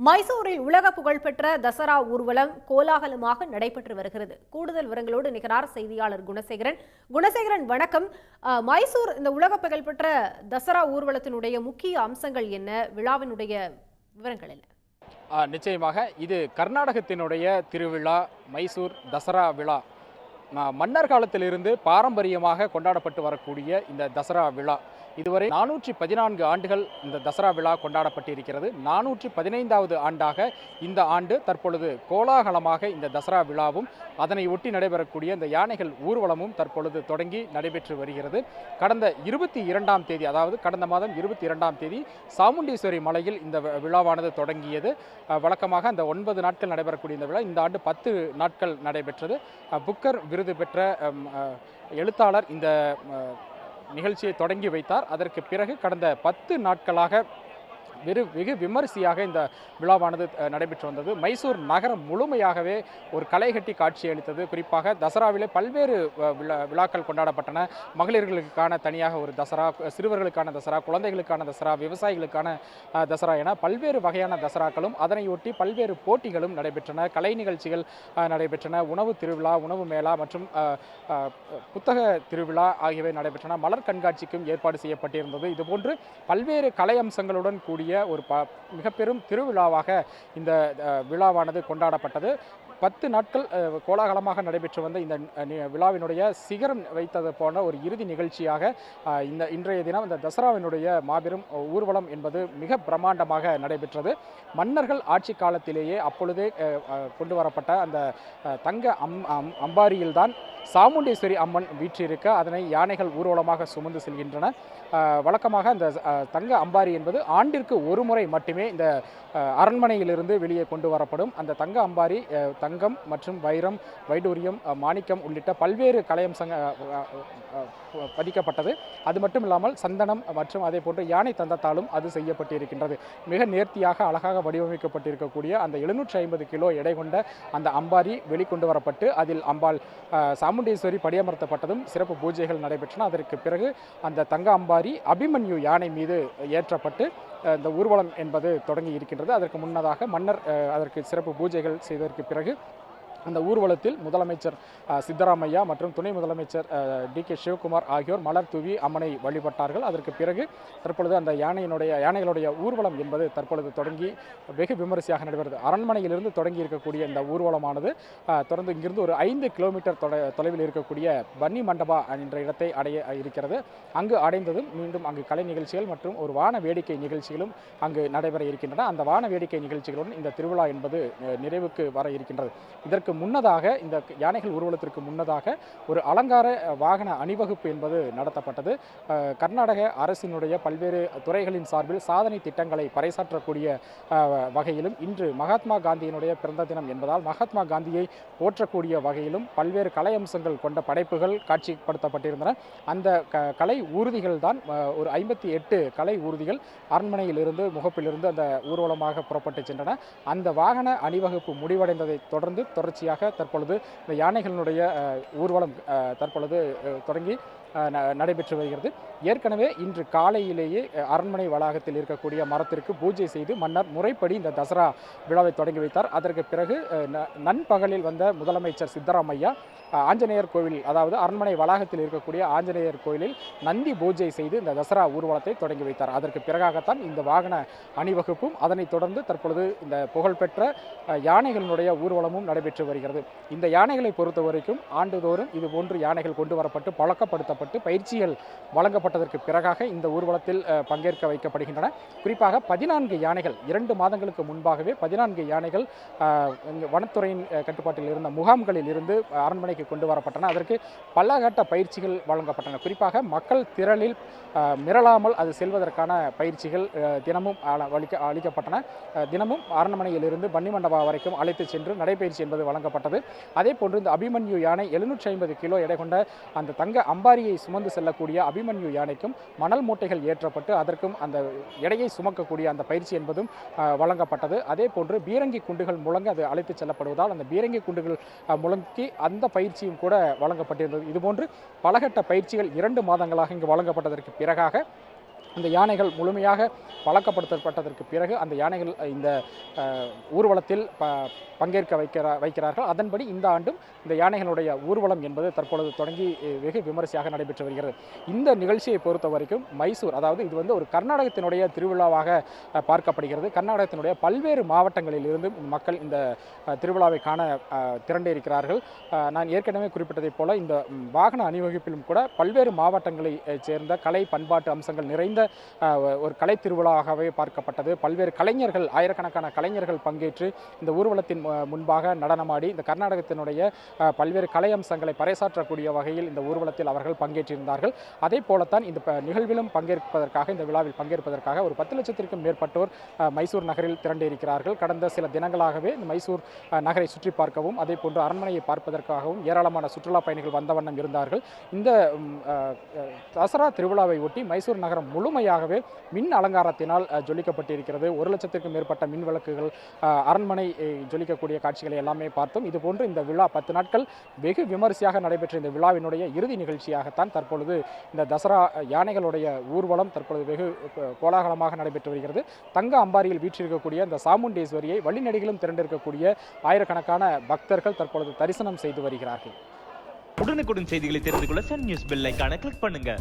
மைசூரில் உலக புகழ்பெற்ற தசரா ஊர்வலம் கோலாகலமாக நடைபெற்று வருகிறது. கூடுதல் விவரங்களோடு நிகரார் செய்தியாளர் குணசேகரன். குணசேகரன், வணக்கம். மைசூர் இந்த உலக புகழ்பெற்ற தசரா ஊர்வலத்தினுடைய முக்கிய அம்சங்கள் என்ன? விழாவினுடைய விவரங்கள் என்ன? நிச்சயமாக இது கர்நாடகத்தினுடைய திருவிழா மைசூர் தசரா விழா. மன்னர் காலத்திலிருந்து பாரம்பரியமாக கொண்டாடப்பட்டு வரக்கூடிய இந்த தசரா விழா இதுவரை 414 ஆண்டுகள் இந்த தசரா விழா கொண்டாடப்பட்டிருக்கிறது. 415வது ஆண்டாக இந்த ஆண்டு தற்பொழுது கோலாகலமாக இந்த தசரா விழாவும் அதனை ஒட்டி நடைபெறக்கூடிய இந்த யானைகள் ஊர்வலமும் தற்பொழுது தொடங்கி நடைபெற்று வருகிறது. கடந்த 22ஆம் தேதி, அதாவது கடந்த மாதம் 22ஆம் தேதி சாமுண்டீஸ்வரி மலையில் இந்த விழாவானது தொடங்கியது. வழக்கமாக அந்த 9 நாட்கள் நடைபெறக்கூடிய இந்த விழா இந்த ஆண்டு 10 நாட்கள் நடைபெற்றது. புக்கர் விருது பெற்ற எழுத்தாளர் இந்த நிகழ்ச்சியை தொடங்கி வைத்தார். அதற்கு பிறகு கடந்த 10 நாட்களாக வெகு விமரிசையாக இந்த விழாவானது நடைபெற்று வந்தது. மைசூர் நகரம் முழுமையாகவே ஒரு களைகட்டி காட்சியளித்தது. குறிப்பாக தசராவிலே பல்வேறு விழாக்கள் கொண்டாடப்பட்டன. மகளிர்களுக்கான தனியாக ஒரு தசரா, சிறுவர்களுக்கான தசரா, குழந்தைகளுக்கான தசரா, விவசாயிகளுக்கான தசரா என பல்வேறு வகையான தசராக்களும் அதனையொட்டி பல்வேறு போட்டிகளும் நடைபெற்றன. கலை நிகழ்ச்சிகள் நடைபெற்றன. உணவு திருவிழா, உணவு மேளா மற்றும் புத்தக திருவிழா ஆகியவை நடைபெற்றன. மலர் கண்காட்சிக்கும் ஏற்பாடு செய்யப்பட்டிருந்தது. இதுபோன்று பல்வேறு கலை அம்சங்களுடன் கூடிய ஒரு மிக பெரும் திருவிழாவாக இந்த விழாவானது கொண்டாடப்பட்டது. 10 நாட்கள் கோலாகலமாக நடைபெற்று வந்த இந்த விழாவினுடைய சிகரம் வைத்தது போன்ற ஒரு இறுதி நிகழ்ச்சியாக இன்றைய தினம் இந்த தசராவினுடைய மாபெரும் ஊர்வலம் என்பது மிக பிரம்மாண்டமாக நடைபெற்றது. மன்னர்கள் ஆட்சி காலத்திலேயே அப்பொழுதே கொண்டு வரப்பட்ட அந்த தங்க அம்பாரியில்தான் சாமுண்டீஸ்வரி அம்மன் வீற்றிருக்க அதனை யானைகள் ஊர்வலமாக சுமந்து செல்கின்றன. வழக்கமாக அந்த தங்க அம்பாரி என்பது ஆண்டிற்கு ஒரு முறை மட்டுமே இந்த அரண்மனையிலிருந்து வெளியே கொண்டு வரப்படும். அந்த தங்க அம்பாரி தங்கம் மற்றும் வைரம், வைடூரியம், மாணிக்கம் உள்ளிட்ட பல்வேறு கலையம்சங்கள் பதிக்கப்பட்டது. அது மட்டும் இல்லாமல் சந்தனம் மற்றும் அதே போன்று யானை தந்தத்தாலும் அது செய்யப்பட்டிருக்கின்றது. மிக நேர்த்தியாக அழகாக வடிவமைக்கப்பட்டிருக்கக்கூடிய அந்த 750 கிலோ எடை கொண்ட அந்த அம்பாரி வெளிக்கொண்டு வரப்பட்டு அதில் அம்பாள் சாமுண்டீஸ்வரி படியமர்த்தப்பட்டதும் சிறப்பு பூஜைகள் நடைபெற்றன. அதற்கு பிறகு அந்த தங்க அம்பாரி அபிமன்யு யானை மீது ஏற்றப்பட்டு இந்த ஊர்வலம் என்பது தொடங்கி இருக்கின்றது. அதற்கு முன்னதாக மன்னர் அதற்கு சிறப்பு பூஜைகள் செய்ததற்கு பிறகு அந்த ஊர்வலத்தில் முதலமைச்சர் சித்தராமையா மற்றும் துணை முதலமைச்சர் DK சிவகுமார் ஆகியோர் மலர் தூவி அம்மனை வழிபட்டார்கள். அதற்கு பிறகு தற்பொழுது அந்த யானைகளுடைய ஊர்வலம் என்பது தற்பொழுது தொடங்கி வெகு விமரிசையாக நடைபெறுகிறது. அரண்மனையிலிருந்து தொடங்கி இருக்கக்கூடிய இந்த ஊர்வலமானது தொடர்ந்து இங்கிருந்து ஒரு 5 கிலோமீட்டர் தொலைவில் இருக்கக்கூடிய பன்னி மண்டபா என்ற இடத்தை அடைய இருக்கிறது. அங்கு அடைந்ததும் மீண்டும் அங்கு கலை நிகழ்ச்சிகள் மற்றும் ஒரு வான வேடிக்கை நிகழ்ச்சிகளும் அங்கு நடைபெற இருக்கின்றன. அந்த வான வேடிக்கை நிகழ்ச்சிகளுடன் இந்த திருவிழா என்பது நிறைவுக்கு வர இருக்கின்றது. இதற்கு முன்னதாக இந்த யானைகள் ஊர்வலத்திற்கு முன்னதாக ஒரு அலங்கார வாகன அணிவகுப்பு என்பது நடத்தப்பட்டது. கர்நாடக அரசினுடைய பல்வேறு துறைகளின் சார்பில் சாதனை திட்டங்களை பறைசாற்றக்கூடிய வகையிலும் இன்று மகாத்மா காந்தியினுடைய பிறந்த தினம் என்பதால் மகாத்மா காந்தியை போற்றக்கூடிய வகையிலும் பல்வேறு கலை அம்சங்கள் கொண்ட படைப்புகள் காட்சிப்படுத்தப்பட்டிருந்தன. அந்த கலை ஊர்திகள் தான் ஒரு 58 கலை ஊர்திகள் அரண்மனையிலிருந்து முகப்பிலிருந்து அந்த ஊர்வலமாக புறப்பட்டு சென்றன. அந்த வாகன அணிவகுப்பு முடிவடைந்ததை தொடர்ந்து தற்பொழுது இந்த யானைகளினுடைய ஊர்வலம் தற்பொழுது தொடங்கி நடைபெற்று வருகிறது. ஏற்கனவே இன்று காலையிலேயே அரண்மனை வளாகத்தில் இருக்கக்கூடிய மரத்திற்கு பூஜை செய்து மன்னர் முறைப்படி இந்த தசரா விழாவை தொடங்கி வைத்தார். அதற்கு பிறகு நண்பகலில் வந்த முதலமைச்சர் சித்தராமையா ஆஞ்சநேயர் கோவில், அதாவது அரண்மனை வளாகத்தில் இருக்கக்கூடிய ஆஞ்சநேயர் கோயிலில் நந்தி பூஜை செய்து இந்த தசரா ஊர்வலத்தை தொடங்கி வைத்தார். அதற்கு பிறகாகத்தான் இந்த வாகன அணிவகுப்பும் அதனைத் தொடர்ந்து தற்பொழுது இந்த புகழ்பெற்ற யானைகளினுடைய ஊர்வலமும் நடைபெற்று வருகிறது. இந்த யானைகளை பொறுத்த வரைக்கும் ஆண்டுதோறும் இதுபோன்று யானைகள் கொண்டு வரப்பட்டு பழக்கப்படுத்தப்பட்டு பயிற்சிகள் வழங்கப்பட்டதற்கு பிறகாக இந்த ஊர்வலத்தில் பங்கேற்க வைக்கப்படுகின்றன. குறிப்பாக 14 யானைகள் 2 மாதங்களுக்கு முன்பாகவே 14 யானைகள் வனத்துறையின் கட்டுப்பாட்டில் இருந்த முகாம்களில் இருந்து அரண்மனைக்கு கொண்டு வரப்பட்டன. அதற்கு பல கட்ட பயிற்சிகள் வழங்கப்பட்டன. குறிப்பாக மக்கள் திரளில் மிரளாமல் அது செல்வதற்கான பயிற்சிகள் தினமும் அளிக்கப்பட்டன. தினமும் அரண்மனையிலிருந்து பன்னி மண்டபா வரைக்கும் அழைத்து சென்று நடைபயிற்சி என்பது வழங்கப்பட்டது. அதே போன்று இந்த அபிமன்யு யானை 750 கிலோ எடை கொண்ட அந்த தங்க அம்பாரியை சுமந்து செல்லக்கூடிய அபிமன்யு யானைக்கும் மணல் மூட்டைகள் ஏற்றப்பட்டு அதற்கும் அந்த எடையை சுமக்கக்கூடிய அந்த பயிற்சி என்பதும் வழங்கப்பட்டது. அதே போன்று பீரங்கி குண்டுகள் முழங்க அது அழைத்து செல்லப்படுவதால் அந்த பீரங்கி குண்டுகள் முழங்கி அந்த பயிற்சியும் கூட வழங்கப்பட்டிருந்தது. இதுபோன்று பலகட்ட பயிற்சிகள் 2 மாதங்களாக இங்கு வழங்கப்பட்டதற்கு பிறகாக அந்த யானைகள் முழுமையாக பழக்கப்படுத்தப்பட்டதற்கு பிறகு அந்த யானைகள் இந்த ஊர்வலத்தில் பங்கேற்க வைக்கிறார்கள். அதன்படி இந்த ஆண்டும் இந்த யானைகளுடைய ஊர்வலம் என்பது தற்பொழுது தொடங்கி வெகு விமரிசையாக நடைபெற்று வருகிறது. இந்த நிகழ்ச்சியை பொறுத்த வரைக்கும் மைசூர், அதாவது இது ஒரு கர்நாடகத்தினுடைய திருவிழாவாக பார்க்கப்படுகிறது. கர்நாடகத்தினுடைய பல்வேறு மாவட்டங்களில் இருந்து மக்கள் இந்த திருவிழாவை காண திரண்டு இருக்கிறார்கள். நான் ஏற்கனவே குறிப்பிட்டதைப் போல இந்த வாகன அணிவகுப்பிலும் கூட பல்வேறு மாவட்டங்களை சேர்ந்த கலை பண்பாட்டு அம்சங்கள் நிறைந்த ஒரு கலை திருவிழாவாகவே பார்க்கப்பட்டது. பல்வேறு கலைஞர்கள், ஆயிரக்கணக்கான கலைஞர்கள் பங்கேற்று இந்த ஊர்வலத்தின் முன்பாக நடனமாடி இந்த கர்நாடகத்தினுடைய பல்வேறு கலை அம்சங்களை பறைசாற்றக்கூடிய வகையில் இந்த ஊர்வலத்தில் அவர்கள் பங்கேற்றிருந்தார்கள். அதே போலத்தான் இந்த நிகழ்விலும் பங்கேற்பதற்காக, இந்த விழாவில் பங்கேற்பதற்காக ஒரு 10 லட்சத்திற்கும் மேற்பட்டோர் மைசூர் நகரில் திரண்டிருக்கிறார்கள். கடந்த சில தினங்களாகவே இந்த மைசூர் நகரை சுற்றி பார்க்கவும் அதே போன்று அரண்மனையை பார்ப்பதற்காகவும் ஏராளமான சுற்றுலா பயணிகள் வந்த வண்ணம் இருந்தார்கள். இந்த தசரா திருவிழாவை ஒட்டி மைசூர் நகரம் முழுமையாகவே மின் அலங்காரத்தினால் ஜொலிக்கப்பட்டிருக்கிறது. 1 லட்சத்திற்கும் மேற்பட்ட மின் விளக்குகள், அரண்மனை ஜொலிக்கக்கூடிய காட்சிகளை எல்லாமே பார்த்தோம். இதுபோன்று இந்த விழா 10 நாட்கள் வெகு விமரிசையாக நடைபெற்ற இந்த விழாவினுடைய இறுதி நிகழ்ச்சியாகத்தான் தற்பொழுது இந்த தசரா யானைகளுடைய ஊர்வலம் தற்பொழுது வெகு கோலாகலமாக நடைபெற்று வருகிறது. தங்க அம்பாரியில் வீற்றிருக்கக்கூடிய இந்த சாமுண்டேஸ்வரியை வழிநெடுகிலும் திரண்டிருக்கக்கூடிய ஆயிரக்கணக்கான பக்தர்கள் தற்பொழுது தரிசனம் செய்து வருகிறார்கள். உடனுக்குடன் செய்திகளை தெரிந்து கொள்ள சன் நியூஸ் பெல் ஐகானை கிளிக் பண்ணுங்க.